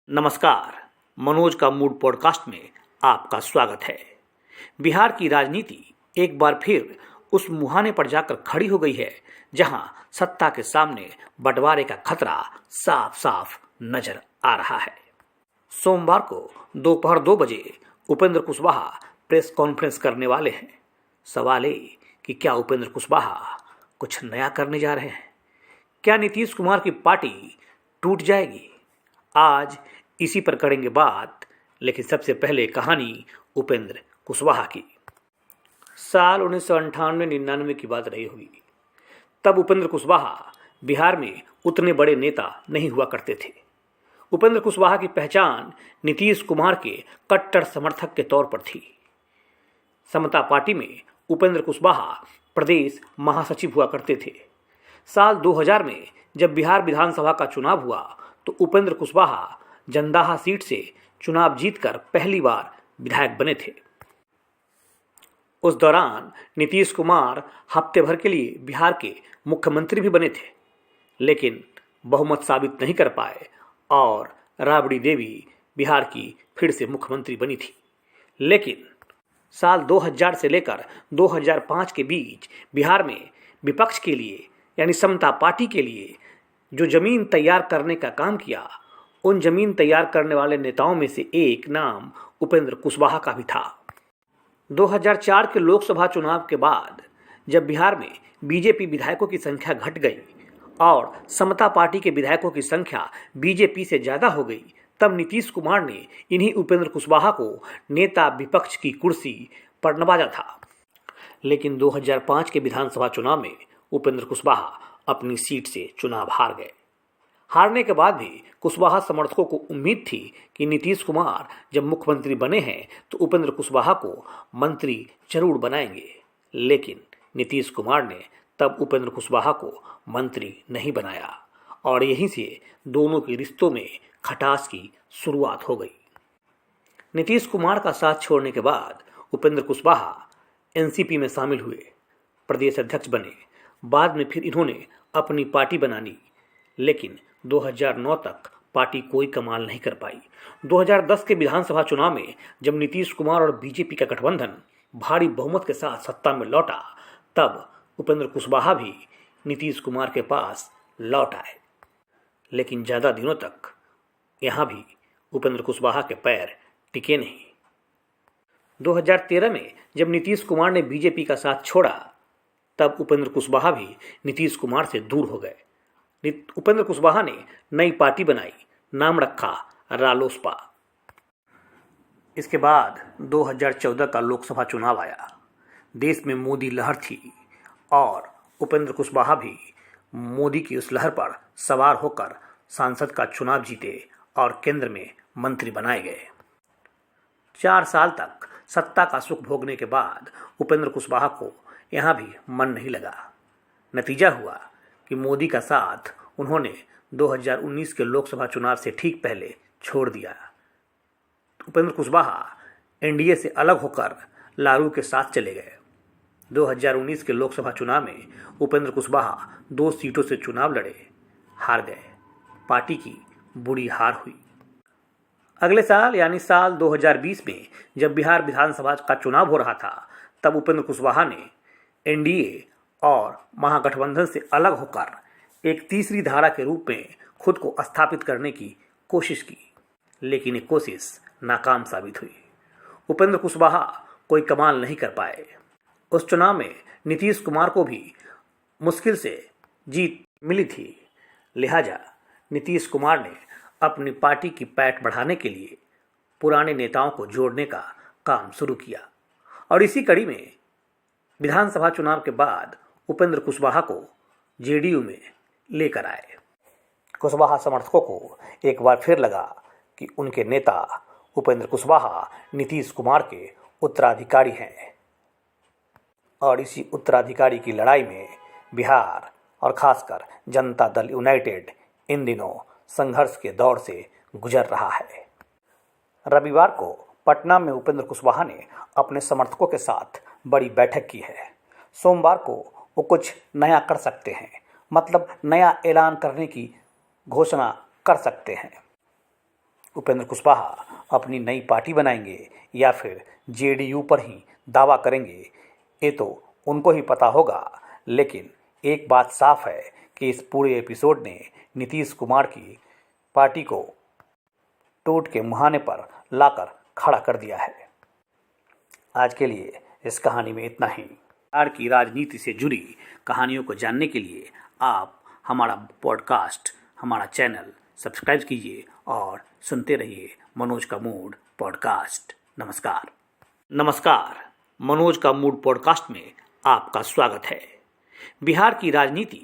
नमस्कार। मनोज का mood podcast में आपका स्वागत है। बिहार की राजनीति एक बार फिर उस मुहाने पर जाकर खड़ी हो गई है जहां सत्ता के सामने बंटवारे का खतरा साफ साफ नजर आ रहा है। सोमवार को दोपहर 2 बजे उपेंद्र कुशवाहा प्रेस कॉन्फ्रेंस करने वाले हैं। सवाल ये कि क्या उपेंद्र कुशवाहा कुछ नया करने जा रहे हैं? क्या नीतीश कुमार की पार्टी टूट जाएगी? आज इसी पर करेंगे बात, लेकिन सबसे पहले कहानी उपेंद्र कुशवाहा की। साल 1998-99 की बात रही होगी। तब उपेंद्र कुशवाहा बिहार में उतने बड़े नेता नहीं हुआ करते थे। उपेंद्र कुशवाहा की पहचान नीतीश कुमार के कट्टर समर्थक के तौर पर थी। समता पार्टी में उपेंद्र कुशवाहा प्रदेश महासचिव हुआ करते थे। साल 2000 में जब बिहार विधानसभा का चुनाव हुआ तो उपेंद्र कुशवाहा जंदाहा सीट से चुनाव जीतकर पहली बार विधायक बने थे। उस दौरान नीतीश कुमार हफ्ते भर के लिए बिहार के मुख्यमंत्री भी बने थे, लेकिन बहुमत साबित नहीं कर पाए और राबड़ी देवी बिहार की फिर से मुख्यमंत्री बनी थी। लेकिन साल 2000 से लेकर 2005 के बीच बिहार में विपक्ष के लिए यानी समता पार्टी के लिए जो जमीन तैयार करने का काम किया, उन जमीन तैयार करने वाले नेताओं में से एक नाम उपेंद्र कुशवाहा का भी था। 2004 के लोकसभा चुनाव के बाद जब बिहार में बीजेपी विधायकों की संख्या घट गई और समता पार्टी के विधायकों की संख्या बीजेपी से ज़्यादा हो गई, तब नीतीश कुमार ने इन्हीं उपेंद्र कुशवाहा को नेता विपक्ष की कुर्सी पर नवाजा था। लेकिन 2005 के विधानसभा चुनाव में उपेंद्र कुशवाहा अपनी सीट से चुनाव हार गए। हारने के बाद भी कुशवाहा समर्थकों को उम्मीद थी कि नीतीश कुमार जब मुख्यमंत्री बने हैं तो उपेंद्र कुशवाहा को मंत्री जरूर बनाएंगे। लेकिन नीतीश कुमार ने तब उपेंद्र कुशवाहा को मंत्री नहीं बनाया और यहीं से दोनों के रिश्तों में खटास की शुरुआत हो गई। नीतीश कुमार का साथ छोड़ने के बाद उपेंद्र कुशवाहा एनसीपी में शामिल हुए, प्रदेश अध्यक्ष बने। बाद में फिर इन्होंने अपनी पार्टी बना ली, लेकिन 2009 तक पार्टी कोई कमाल नहीं कर पाई। 2010 के विधानसभा चुनाव में जब नीतीश कुमार और बीजेपी का गठबंधन भारी बहुमत के साथ सत्ता में लौटा, तब उपेंद्र कुशवाहा भी नीतीश कुमार के पास लौट आए। लेकिन ज़्यादा दिनों तक यहाँ भी उपेंद्र कुशवाहा के पैर टिके नहीं। 2013 में जब नीतीश कुमार ने बीजेपी का साथ छोड़ा, तब उपेंद्र कुशवाहा भी नीतीश कुमार से दूर हो गए। उपेंद्र कुशवाहा ने नई पार्टी बनाई, नाम रखा रालोसपा। इसके बाद 2014 का लोकसभा चुनाव आया। देश में मोदी लहर थी और उपेंद्र कुशवाहा भी मोदी की उस लहर पर सवार होकर सांसद का चुनाव जीते और केंद्र में मंत्री बनाए गए। 4 साल तक सत्ता का सुख भोगने के बाद उपेंद्र कुशवाहा को यहाँ भी मन नहीं लगा। नतीजा हुआ कि मोदी का साथ उन्होंने 2019 के लोकसभा चुनाव से ठीक पहले छोड़ दिया। उपेंद्र कुशवाहा एनडीए से अलग होकर लालू के साथ चले गए। 2019 के लोकसभा चुनाव में उपेंद्र कुशवाहा 2 सीटों से चुनाव लड़े, हार गए। पार्टी की बुरी हार हुई। अगले साल यानी साल 2020 में जब बिहार विधानसभा का चुनाव हो रहा था, तब उपेंद्र कुशवाहा ने एनडीए और महागठबंधन से अलग होकर एक तीसरी धारा के रूप में खुद को स्थापित करने की कोशिश की, लेकिन ये कोशिश नाकाम साबित हुई। उपेंद्र कुशवाहा कोई कमाल नहीं कर पाए। उस चुनाव में नीतीश कुमार को भी मुश्किल से जीत मिली थी। लिहाजा नीतीश कुमार ने अपनी पार्टी की पैठ बढ़ाने के लिए पुराने नेताओं को जोड़ने का काम शुरू किया और इसी कड़ी में विधानसभा चुनाव के बाद उपेंद्र कुशवाहा को जेडीयू में लेकर आए। कुशवाहा समर्थकों को एक बार फिर लगा कि उनके नेता उपेंद्र कुशवाहा नीतीश कुमार के उत्तराधिकारी हैं और इसी उत्तराधिकारी की लड़ाई में बिहार और खासकर जनता दल यूनाइटेड इन दिनों संघर्ष के दौर से गुजर रहा है। रविवार को पटना में उपेंद्र कुशवाहा ने अपने समर्थकों के साथ बड़ी बैठक की है। सोमवार को वो कुछ नया कर सकते हैं, मतलब नया ऐलान करने की घोषणा कर सकते हैं। उपेंद्र कुशवाहा अपनी नई पार्टी बनाएंगे या फिर जेडीयू पर ही दावा करेंगे, ये तो उनको ही पता होगा। लेकिन एक बात साफ है कि इस पूरे एपिसोड ने नीतीश कुमार की पार्टी को टूट के मुहाने पर लाकर खड़ा कर दिया है। आज के लिए इस कहानी में इतना ही। बिहार की राजनीति से जुड़ी कहानियों को जानने के लिए आप हमारा पॉडकास्ट, हमारा चैनल सब्सक्राइब कीजिए और सुनते रहिए मनोज का मूड पॉडकास्ट। नमस्कार। मनोज का मूड पॉडकास्ट में आपका स्वागत है। बिहार की राजनीति